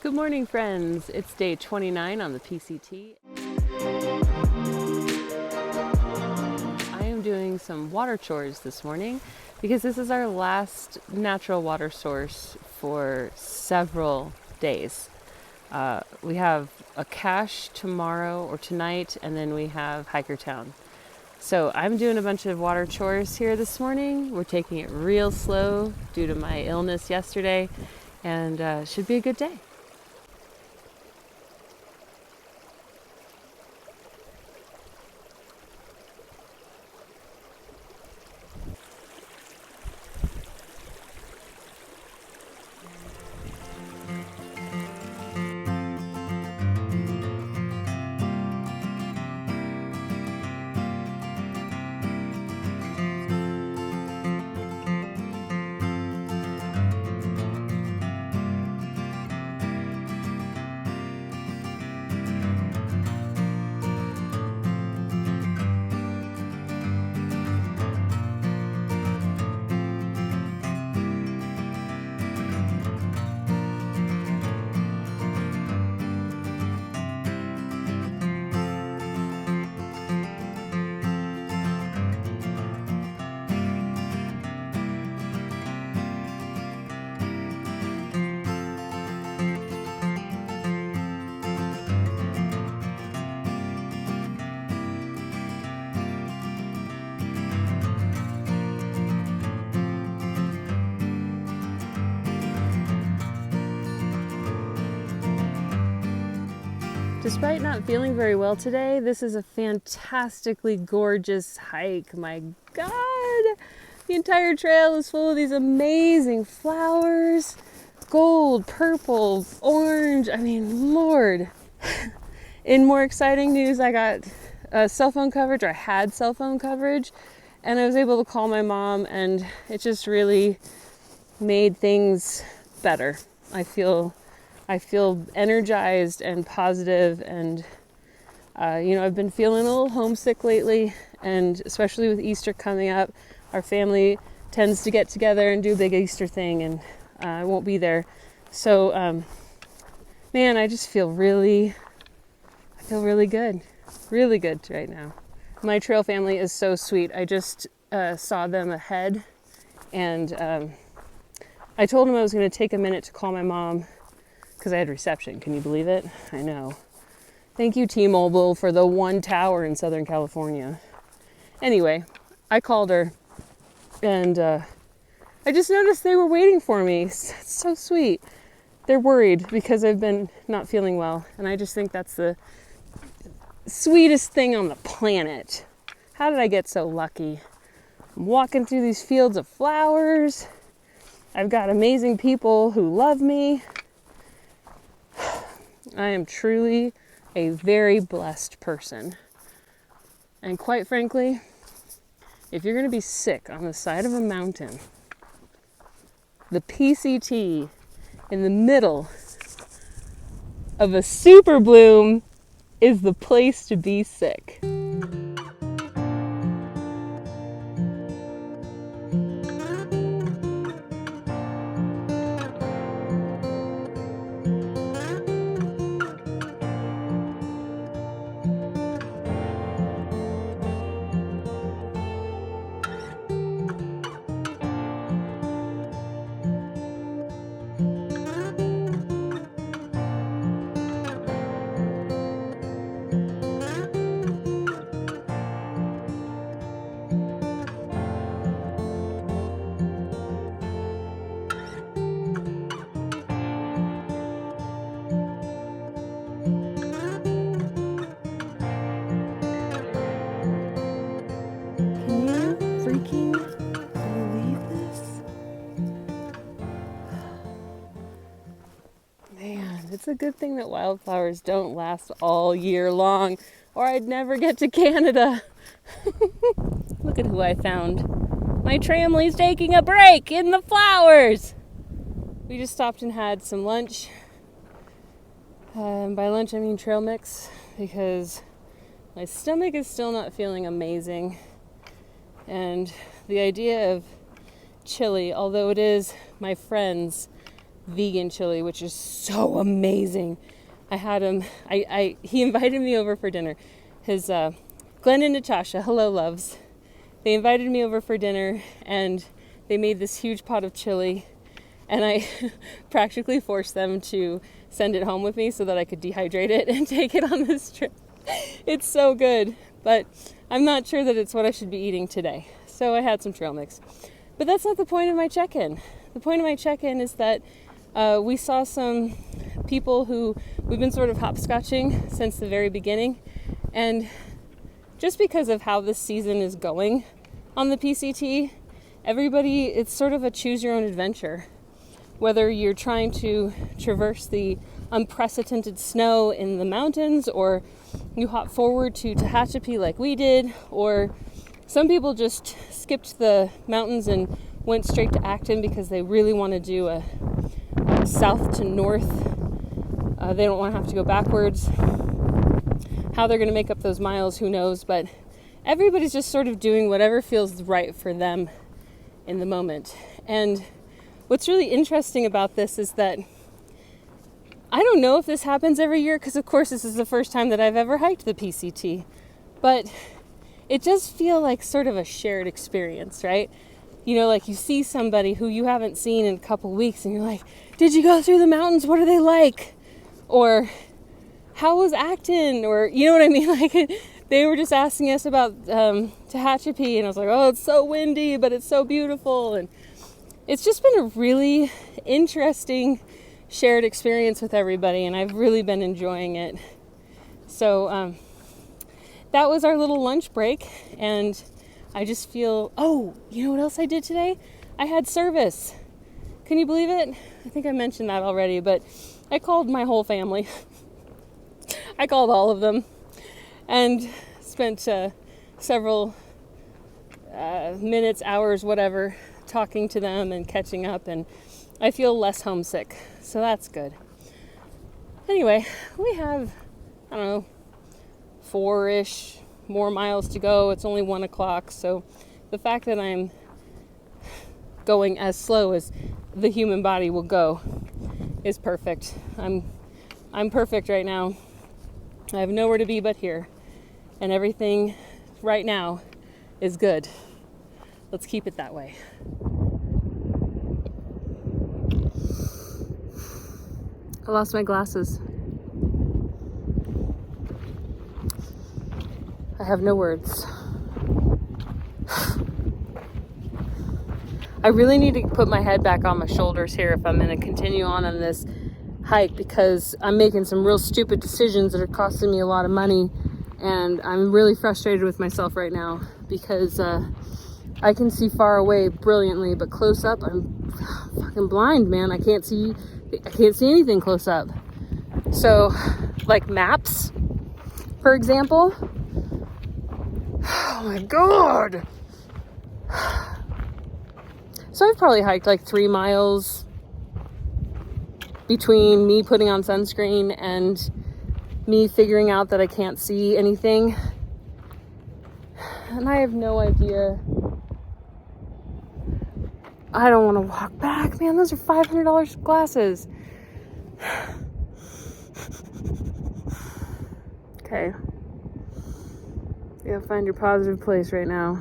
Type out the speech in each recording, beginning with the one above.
Good morning, friends. It's day 29 on the PCT. I am doing some water chores this morning because this is our last natural water source for several days. We have a cache tomorrow or tonight, and then we have Hikertown. So I'm doing a bunch of water chores here this morning. We're taking it real slow due to my illness yesterday, and should be a good day. Despite not feeling very well today, this is a fantastically gorgeous hike. My God! The entire trail is full of these amazing flowers. Gold, purple, orange. I mean, Lord. In more exciting news, I got cell phone coverage, or I had cell phone coverage, and I was able to call my mom, and it just really made things better. I feel energized and positive, and I've been feeling a little homesick lately, and especially with Easter coming up, our family tends to get together and do a big Easter thing, and I won't be there. So, I just feel really good right now. My trail family is so sweet. I just saw them ahead, and I told them I was going to take a minute to call my mom because I had reception. Can you believe it? I know. Thank you, T-Mobile, for the one tower in Southern California. Anyway, I called her, and I just noticed they were waiting for me. It's so sweet. They're worried because I've been not feeling well, and I just think that's the sweetest thing on the planet. How did I get so lucky? I'm walking through these fields of flowers. I've got amazing people who love me. I am truly a very blessed person. And quite frankly, if you're going to be sick on the side of a mountain, the PCT in the middle of a super bloom is the place to be sick. Freaking believe this? Man, it's a good thing that wildflowers don't last all year long, or I'd never get to Canada. Look at who I found. My tramline's taking a break in the flowers. We just stopped and had some lunch. By lunch I mean trail mix, because my stomach is still not feeling amazing. And the idea of chili, although it is my friends vegan chili, which is so amazing. I had him, he invited me over for dinner. His, Glenn and Natasha, hello loves. They invited me over for dinner and they made this huge pot of chili, and I practically forced them to send it home with me so that I could dehydrate it and take it on this trip. It's so good, but I'm not sure that it's what I should be eating today. So I had some trail mix. But that's not the point of my check-in. The point of my check-in is that we saw some people who we've been sort of hopscotching since the very beginning. And just because of how this season is going on the PCT, everybody, it's sort of a choose your own adventure. Whether you're trying to traverse the unprecedented snow in the mountains, or you hop forward to Tehachapi like we did, or some people just skipped the mountains and went straight to Acton because they really want to do a south to north. They don't want to have to go backwards. How they're going to make up those miles, who knows, but everybody's just sort of doing whatever feels right for them in the moment. And what's really interesting about this is that I don't know if this happens every year, because of course this is the first time that I've ever hiked the PCT, but it does feel like sort of a shared experience, right? You know, like you see somebody who you haven't seen in a couple weeks and you're like, did you go through the mountains? What are they like? Or how was Acton? Or, you know what I mean? Like, they were just asking us about Tehachapi, and I was like, oh, it's so windy, but it's so beautiful. And it's just been a really interesting shared experience with everybody, and I've really been enjoying it. So that was our little lunch break, and I just feel, oh, you know what else I did today? I had service. Can you believe it? I think I mentioned that already, but I called my whole family. I called all of them and spent several minutes, hours, whatever, talking to them and catching up, and I feel less homesick, so that's good. Anyway, we have, I don't know, 4-ish more miles to go. It's only 1 o'clock, so the fact that I'm going as slow as the human body will go is perfect. I'm perfect right now. I have nowhere to be but here, and everything right now is good. Let's keep it that way. I lost my glasses. I have no words. I really need to put my head back on my shoulders here if I'm going to continue on this hike, because I'm making some real stupid decisions that are costing me a lot of money, and I'm really frustrated with myself right now because I can see far away brilliantly, but close up I'm fucking blind, man. I can't see anything close up. So, like maps, for example. Oh my god. So I've probably hiked like 3 miles between me putting on sunscreen and me figuring out that I can't see anything. And I have no idea. I don't want to walk back, man. Those are $500 glasses. Okay. You gotta find your positive place right now.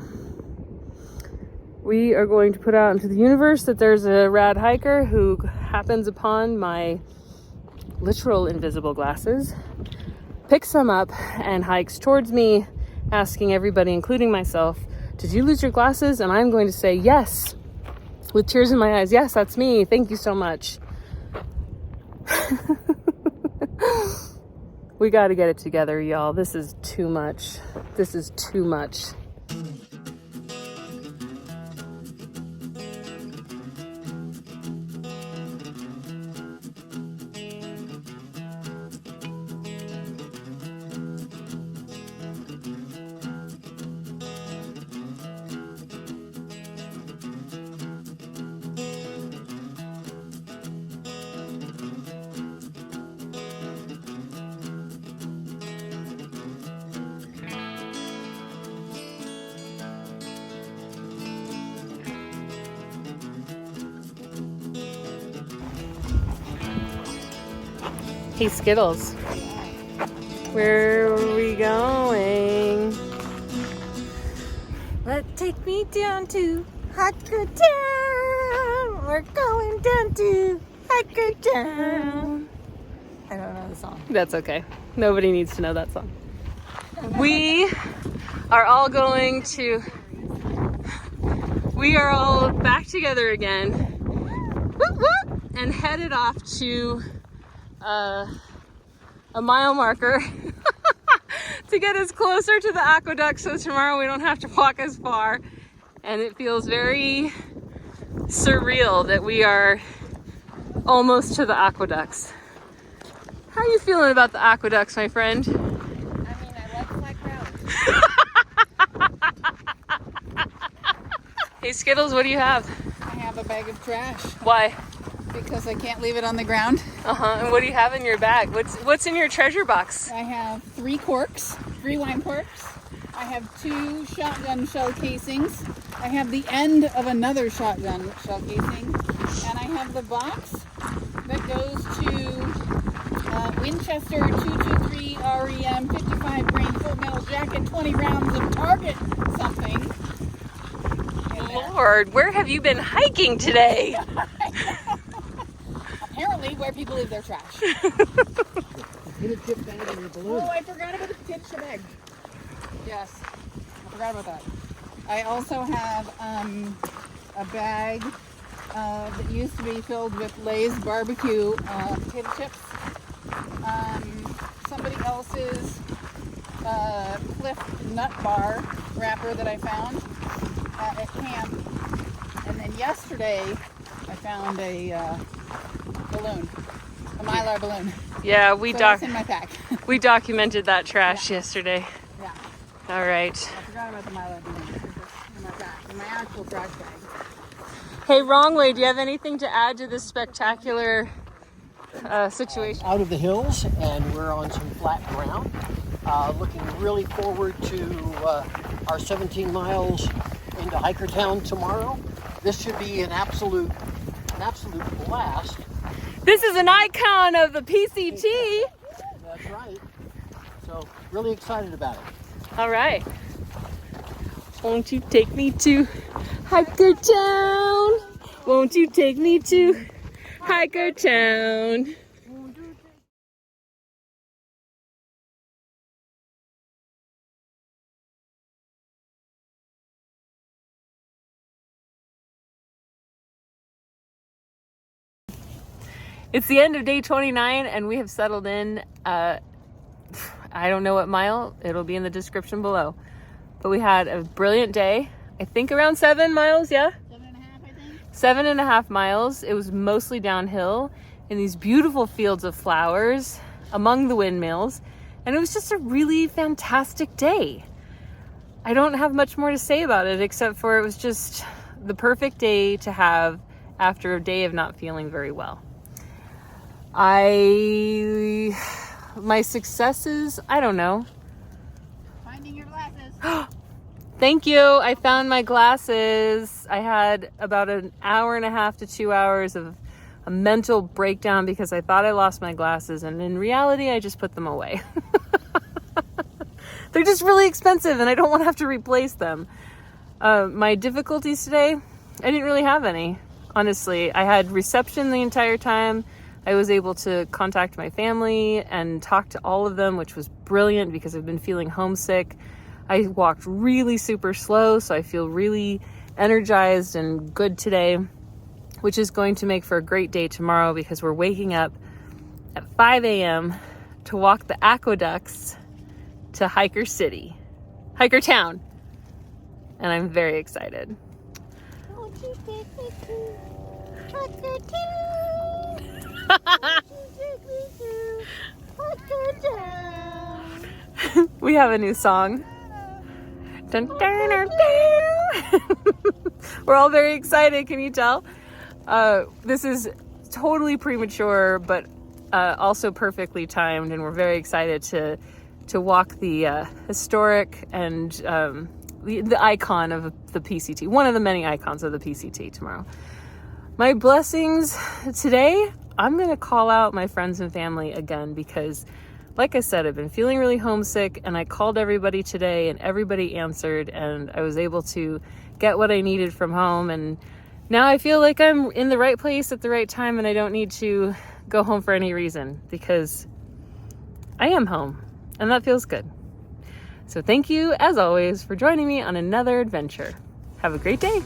We are going to put out into the universe that there's a rad hiker who happens upon my literal invisible glasses, picks them up, and hikes towards me, asking everybody, including myself, did you lose your glasses? And I'm going to say yes, with tears in my eyes. Yes, that's me. Thank you so much. We got to get it together, y'all. This is too much. This is too much. Hey Skittles, where are we going? Take me down to Hiker Town. We're going down to Hiker Town. I don't know the song. That's okay. Nobody needs to know that song. We are all back together again. Whoop, whoop, and headed off to a mile marker to get us closer to the aqueduct so tomorrow we don't have to walk as far. And it feels very surreal that we are almost to the aqueducts. How are you feeling about the aqueducts, my friend? I mean, I like flat ground. Hey Skittles, what do you have? I have a bag of trash Why? because I can't leave it on the ground. And what do you have in your bag? What's in your treasure box? I have 3 wine corks. I have 2 shotgun shell casings. I have the end of another shotgun shell casing. And I have the box that goes to Winchester 223 REM 55 grain full metal jacket, 20 rounds of target something. Lord, where have you been hiking today? Apparently where people leave their trash. Get a tip bag in your balloon. Oh, I forgot about the tip bag. Yes, I forgot about that. I also have a bag that used to be filled with Lay's barbecue potato chips. Somebody else's Cliff Nut Bar wrapper that I found at camp. And then yesterday I found a balloon, a Mylar balloon. Yeah, So that's in my pack. we documented that trash yesterday. Yeah. All right. I forgot about the Mylar balloon. It's in my pack, in my actual trash bag. Hey, Wrong Way, do you have anything to add to this spectacular situation? Out of the hills, and we're on some flat ground. Looking really forward to our 17 miles into Hiker Town tomorrow. This should be an absolute blast. This is an icon of the PCT. That's right. So really excited about it. All right. Won't you take me to Hiker Town? Won't you take me to Hiker Town? It's the end of day 29 and we have settled in. I don't know what mile. It'll be in the description below. But we had a brilliant day. I think around 7 miles, yeah? 7.5, I think. 7.5 miles. It was mostly downhill in these beautiful fields of flowers among the windmills. And it was just a really fantastic day. I don't have much more to say about it except for it was just the perfect day to have after a day of not feeling very well. My successes, I don't know. Finding your glasses. Thank you. I found my glasses. I had about an hour and a half to 2 hours of a mental breakdown because I thought I lost my glasses, and in reality, I just put them away. They're just really expensive, and I don't want to have to replace them. My difficulties today, I didn't really have any, honestly. I had reception the entire time. I was able to contact my family and talk to all of them, which was brilliant because I've been feeling homesick. I walked really super slow, so I feel really energized and good today, which is going to make for a great day tomorrow because we're waking up at 5 a.m. to walk the aqueducts to Hiker Town. And I'm very excited. Won't you take me to Hiker Town? We have a new song. Dun, dun, dun, dun. We're all very excited, can you tell? This is totally premature, but also perfectly timed, and we're very excited to walk the historic and the icon of the PCT, one of the many icons of the PCT tomorrow. My blessings today, I'm going to call out my friends and family again because, like I said, I've been feeling really homesick, and I called everybody today and everybody answered, and I was able to get what I needed from home. And now I feel like I'm in the right place at the right time, and I don't need to go home for any reason because I am home, and that feels good. So thank you, as always, for joining me on another adventure. Have a great day.